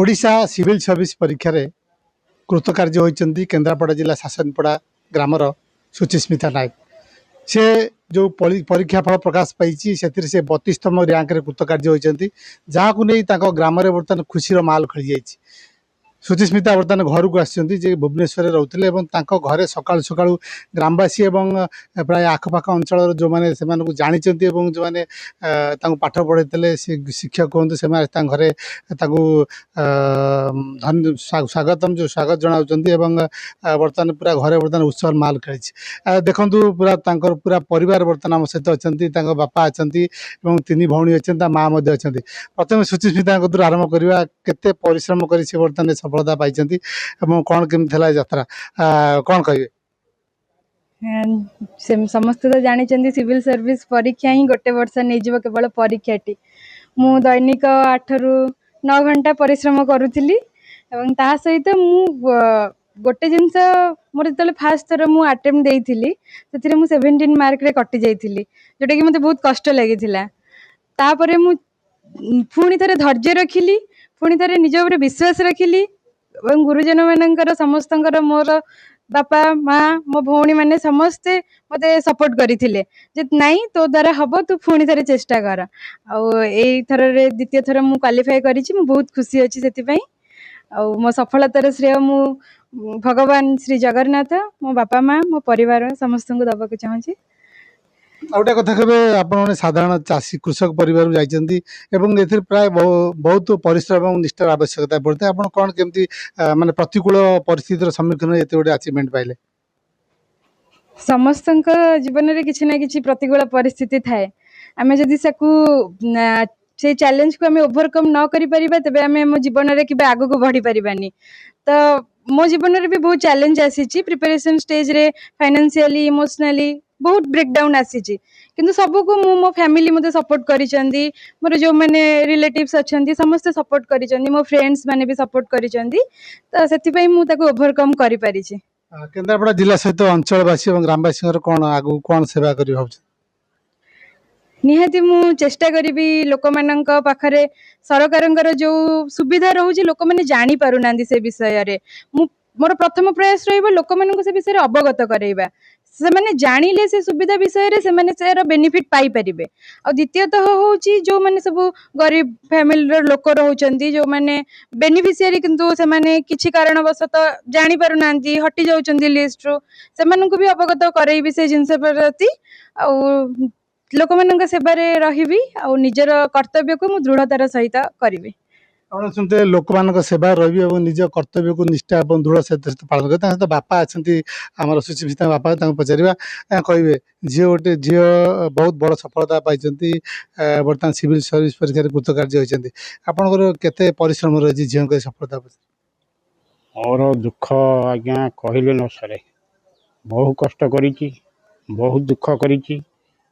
Odisha civil service परीक्षा रे कृतकार्य होती केन्द्रापड़ा जिला शासनपड़ा ग्रामर सुचिस्मिता नायक से जो परीक्षा फल प्रकाश पाई से 32तम रैंक रे कृतकार्य होती जहाँ को नहीं ग्राम बर्तमान खुशी माल खेली जाइए। सुचिस्मिता बर्तमान घर को आसी भुवनेश्वर रोते घरे सका सका ग्रामवासी प्राय आखपाख अंचल जो मैंने जानते जो मैंने पाठ पढ़े शिक्षक कहते से घरे स्वागतम जो स्वागत जनाऊँ बर्तमान पूरा घरे बर्तमान उत्सव माल खेली देखु पूरा पूरा परिवार बर्तमान आम सहित अच्छा बापा अच्छा तीन भौणी अच्छा माँ अच्छा प्रथम सुचिस्मिता आरंभ करवा केते परिश्रम कर बर्तमान सफलता पाई कौन केमती यात्रा कौन कहे समस्त तो जानी सिविल सर्विस परीक्षा ही गोटे वर्ष नहीं केवल परीक्षाटी मु दैनिक 8 रु 9 घंटा परिश्रम करुली ता सहित मु गोटे जिनस मोर जो फास्ट थर मु अटेम्प्ट देइथिली से मु 17 मार्क रे कटि जाइथिली जोटा कि मते बहुत कष्ट लागिथिला। तापरे मु पुणी थे धैर्य रखिली पुणी थे निज उपर विश्वास रखिली और गुरुजन मानकर समस्त मोर बापा माँ मो भौणी मैंने समस्ते मते सपोर्ट करथिले जे नहीं तो द्वारा हम तू पुणी थे चेष्टा कर थर द्वितीय थर मु क्वालिफाई करिछि मु बहुत खुशी अछि सेति पई मो सफलतार श्रेय मु भगवान श्री जगन्नाथ मो बापा माँ मो परिवार समस्त को दबाक चाहूँगी। आउटे कथा कहे आपने साधारण चाषी कृषक परिवार जाइए प्राय बहुत परिश्रम और निष्ठार आवश्यकता पड़ता है। आप कौन केमती माने प्रतिकूल परिस्थितिर सम्मुखीन ये गोटे अचिवमेंट पाइले? समस्त जीवन में किसी ना किसी प्रतिकूल परिस्थिति थाए आमे जदि से चैलेंज को आमे ओवरकम न करि परिबा तबे आमे मो जीवन रे किबे आगु को बढ़ी परिबानी। तो मो जीवन रे भी बहुत चैलेंज आसी प्रिपरेशन स्टेज रे फाइनेंशियली इमोशनली बहुत ब्रेकडाउन आसी किंतु सबको मु मो फैमिली मते सपोर्ट करिसेंदी मोर जो माने रिलेटिव्स अछंदी समस्त सपोर्ट करिसेंदी मो फ्रेंड्स माने भी सपोर्ट करिसेंदी तो सेति पई मु ताको ओवरकम करि पारि छी। केन्द्रापड़ा जिला सहित अंचलवासी और ग्रामवासी कौन आगु कौन सेवा करि भाबछ? निहाती मु चेष्टा करी लोक मान पाखरे सरकार जो सुविधा रोचे लोक मैंने जानी पारु नांदी से विषय रे मोर प्रथम प्रयास रहिबो लोक मान से विषय अवगत करैबा से माने जानिले से सुविधा विषय रे से माने सेर बेनिफिट पाई परिबे। आ द्वितीयतः होची जो माने सब गरीब फैमिली रो लोक रहउचंदी जो माने बेनिफिशियरी किंतु से माने किछि कारणवशत जानि पारु नांदी हटि जाउचंदी लिस्ट रो से मानकु भी अवगत करैबी से जिंस प्रति आ लोक मान सेवा रही और निजर कर्तव्य को मुझ दृढ़तार सहित करी। आप सुनते लोक मान सेवा रही और निज कर्तव्य को निष्ठा और दृढ़ सहित पालन कर सहित बापा अच्छा आम सुचिस्मिता बापा पचारा कहे झील गोटे झील बहुत बड़ सफलता पाई बर्तमान सिविल सर्विस परीक्षा कृतकार्य होती आपंकर केते परिश्रम रही झील के सफलता और दुख आज्ञा कहले न सरे बहुत कष्ट करी बहुत दुख करी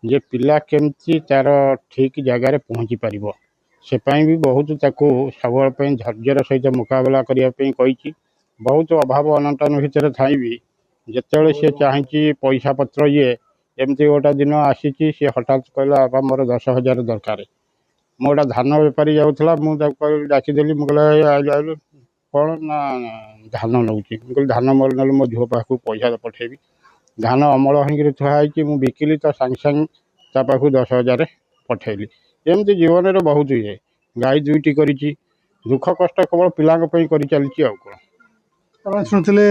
जे पिला केमती तार ठीक जगार पहुँची पार से भी बहुत सबुल धैर्यर सहित मुकाबला करने बहुत अभाव अनटन भितर थाई भी जिते सी चाहे पैसा पत्र ये एमती गोटे दिन आसी सी हठात कहला बाबा मोर 10,000 दरकार मो गोटे धान बेपारी जाऊला मुझे डाकीदेली मुझे आइल कौन ना धान नौ धान मोर ना मो झील पाक पैसा पठेबी धान अमल हो थुआई मुझे बिकिली तो सांगे सांगे पाखु 10,000 पठेली एमती जीवन में बहुत ये गाई दुईटी करी दुख कष्ट केवल पिला कर चलती आ कौन शुणुले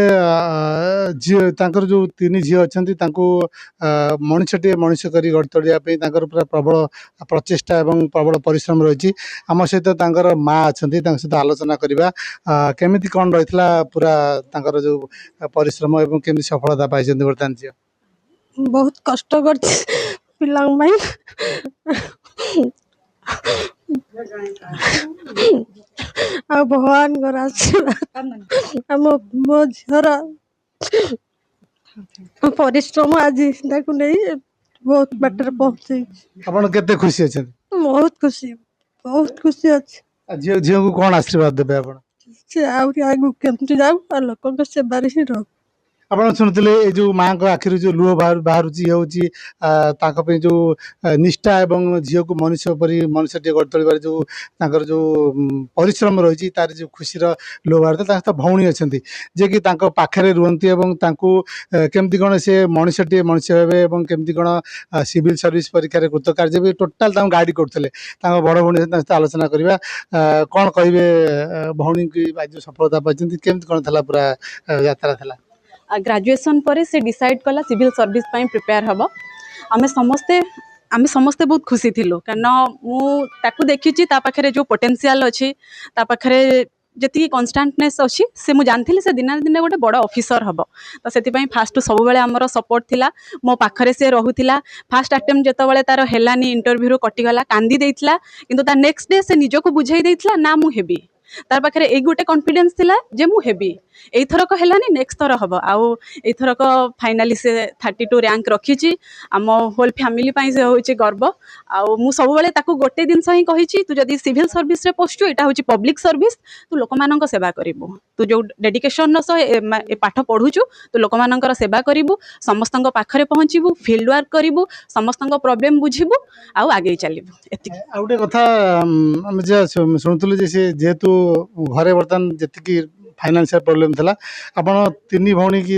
झील जो 3 झील अच्छा मनीषटे मनीष कर गढ़ तोड़ापी पूरा प्रबल प्रचेषा और प्रबल परिश्रम रही आम सहित माँ अच्छा सहित आलोचना करवा केमी कौन रही पूरा जो परिश्रम और केमी सफलता पाई बर्तमान झील बहुत कष्ट कर भगवान मो झीर परिश्रम आज नहीं बहुत बाटर पहुँचे आपते खुशी अच्छा बहुत खुशी अच्छे झील को कौन आशीर्वाद देवे आप आगू केमती जाऊ लोक सेवार ही रह ଆପଣ ଶୁଣୁଥିଲେ ଏ ଯୋଉ ମାଙ୍କ ଆଖିରୁ ଯୋଉ ଲୁହ ବାହାରୁଛି ଇଏ ହଉଛି ତାଙ୍କ ପାଇଁ ଯୋଉ ନିଷ୍ଠା ଏବଂ ଝିଅକୁ ମଣିଷ ପରି ମଣିଷଟିଏ ଗଢ଼ି ତୋଳିବାରେ ଯୋଉ ତାଙ୍କର ଯୋଉ ପରିଶ୍ରମ ରହିଛି ତାର ଯୋଉ ଖୁସିର ଲୁହ ବାହାରୁଥିଲା। ତା ସହିତ ଭଉଣୀ ଅଛନ୍ତି ଯିଏକି ତାଙ୍କ ପାଖରେ ରୁହନ୍ତି ଏବଂ ତାଙ୍କୁ କେମିତି କ'ଣ ସେ ମଣିଷଟିଏ ମଣିଷ ହେବେ ଏବଂ କେମିତି କ'ଣ ସିଭିଲ ସର୍ଭିସ ପରୀକ୍ଷାରେ କୃତକାର୍ଯ୍ୟ ବି ଟୋଟାଲ ତାଙ୍କୁ ଗାଇଡ୍ କରୁଥିଲେ। ତାଙ୍କ ବଡ଼ ଭଉଣୀ ସହିତ ତାଙ୍କ ସହିତ ଆଲୋଚନା କରିବା। କ'ଣ କହିବେ ଭଉଣୀକି ଆଜି ଯୋଉ ସଫଳତା ପାଇଛନ୍ତି କେମିତି କ'ଣ ଥିଲା ପୁରା ଯାତ୍ରା ଥିଲା? ग्रेजुएशन पर से डिसाइड कला सिविल सर्विस प्रिपेयर हम आम समस्ते बहुत खुशी थिलु कारण मुझे देखी पाखे जो पोटेंशियल अच्छी पाखे जी कन्स्टांटनेस अच्छी से मुझे जानती से दिन दिन गोटे बड़ ऑफिसर हम तो से फास्ट सब बेले आमर सपोर्ट थिला मो पाखरे से रहूला फास्ट अटेम्प्ट जिते तार हेलानी इंटरव्यू कटिगला कांदी देइथिला किंतु तार नेक्स्ट डे से निजको बुझाई देइथिला ना मु हेबी तार पाखे एक गोटे कॉन्फिडेंस थिला जे मु हेबी एथरक हेलानी नेक्स्ट थर हम आउ एथरक फाइनाली से 32 रैंक रखी आम होल फैमिली से होची गर्व आउ मु सब बेले ताकू गोटे जिनस ही कही तू जदि सिविल सर्विस रे पोस्ट एटा होची पब्लिक सर्विस तू लोक मानक सेवा करिवु तू जो डेडिकेशन ए पाठ पढुचु तू लोक मानकर सेवा करिवु समस्त पाखरे पहुँचबू फील्ड वर्क करिवु समस्त प्रॉब्लम बुझिबू आउ आगे चलिबू एतिक ଆଉ ଗୋଟେ କଥା ଆମେ ଯେ ଶୁଣୁଥିଲୁ ଯେ ସେ ଯେହେତୁ ଘରେ ବର୍ତ୍ତମାନ ଯେତିକି फाइनान्शियल प्रोब्लेम था आपण तीन भौणी की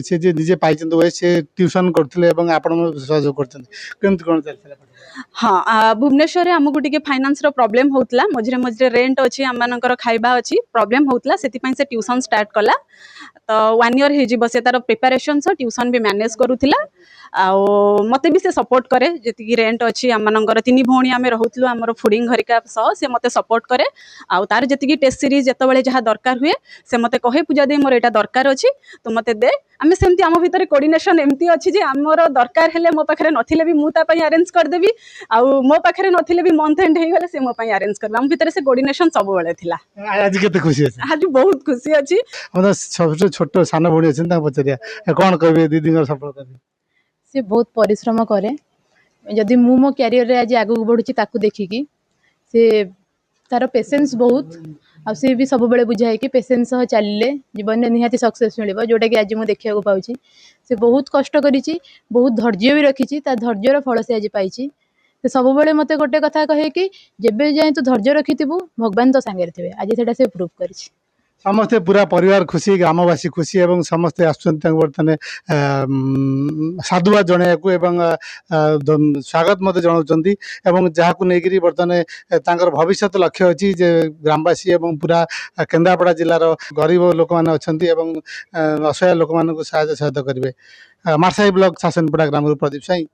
से जे निजे पाइछन वे से ट्यूशन करथिले एवं आपण सहयोग करछन केमति कोन चलथिला? हाँ भुवनेश्वर में आमको टी फाइनान्स प्रोब्लेम होता मझे मझे रेंट अच्छी आम मानकर खाइबा अच्छी प्रोब्लेम होता से ट्यूशन स्टार्ट कला तो 1 ईयर हो से तार प्रिपरेशन ट्यूशन भी मैनेज करूला आउ मत भी से सपोर्ट करे जी रेंट अच्छी आम मानकर 3 भौणी आम रोलु आमर फुडिंग घरिका सह से मत सपोर्ट करे आउ तार जी टेस्ट सीरीज जिते जहाँ दरकार हुए से मत कहे पूजा दे मोर यहाँ दरकार अच्छी तो मत दे आम सेमती आम भितर कोऑर्डिनेशन एमती अच्छी जे आमर दरकार हेले मो पाखे नथिले भी मु तापई अरेंज करदेवी आउ मो पाखे नथिले भी मंथ एंड हो गले से मो पई अरेंज करबा हम भितर से कोऑर्डिनेशन सब बेले थिला। आज केते खुशी अछि? आज बहुत खुशी अछि। हम सबसे छोट सान भौणी अछि ता पचरिया कोन कहबे दीदी सफलता से बहुत परिश्रम करे जदि मु मो कैरियर रे आज आगु बढ़ुची ताकू देखिकी से तार पेशेंस बहुत आ से भी सब बेले बुझाए कि पेशेंस सह चलिले जीवन में निहाती सक्सेस मिलिबो जोटा कि आज मु देखिया को पाउची से बहुत कष्ट करिची बहुत धैर्य भी रखिची ता धैर्यर फल से आज पाइची से सब बेले मते गोटे कथा कहे कि जेबे जाए तू धैर्य रखिथिबु भगवान तो सांगे थिबे आज सेटा से प्रूव करिची। समस्ते पूरा परिवार खुशी ग्रामवासी खुशी एवं समस्ते बर्तमान साधुवाद जनवाक एवं स्वागत मत जनाऊँच जहाँ को लेकर बर्तमान भविष्य लक्ष्य अच्छी जे ग्रामवासी एवं पूरा केन्द्रापड़ा जिलार गरीब लोक मैंने अच्छा असहाय लोक मान सहायता करेंगे। मार्साई ब्लॉक सासनपड़ा ग्राम प्रदीप साई।